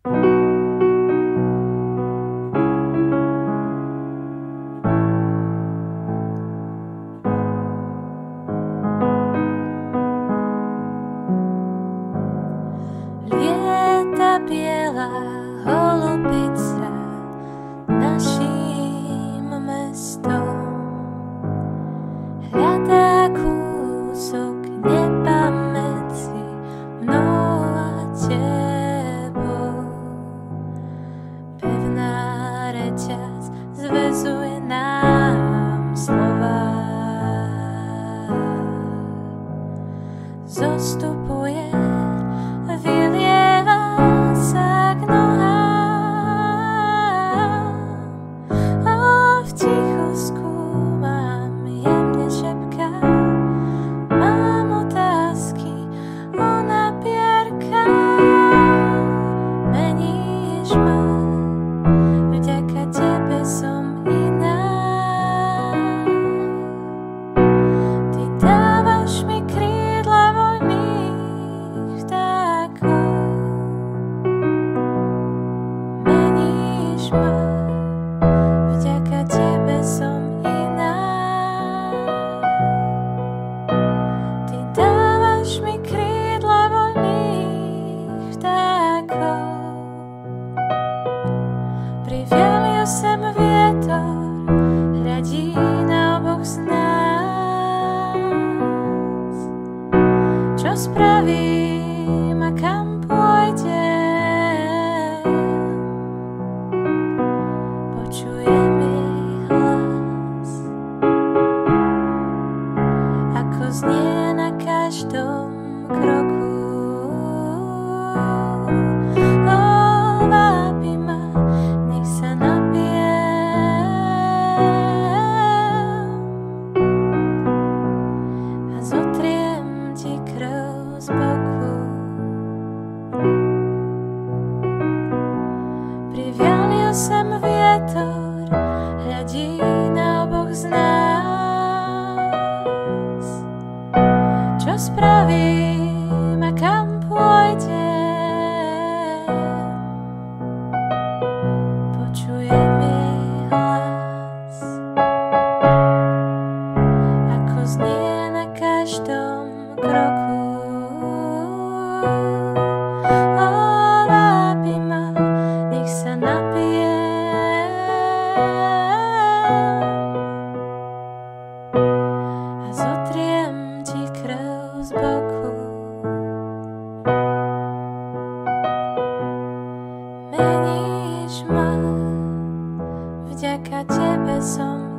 Lieta biela holubica naším mestom, hľadá kúsok neba medzi mnou a tebou. Pevná reťaz zväzuje nám slova, zostupuje, vylieva sa k nohám. V tichu skúmam, jemne šepká, mám otázky, ona pierka. Meníš ma, vďaka tebe som iná. Ty dávaš mi krídla voľných vtákov. Meníš ma, vďaka tebe som iná. Ty dávaš mi krídla voľných vtákov. Privial sem vietor, hľadí na oboch z nás. Čo spravím a kam pôjdem? Počujem jej hlas, ako znie na každom kroku. Vábi ma, nech sa napijem a zotriem ti krv z boku. Privial sem vietor, hľadí na oboch z nás. Čo spravím a kam pôjdem? Počujem jej hlas, ako znie na každom kroku. Vábi ma, nech sa napijem a zotriem ti krv z boku. Meníš ma, vďaka tebe som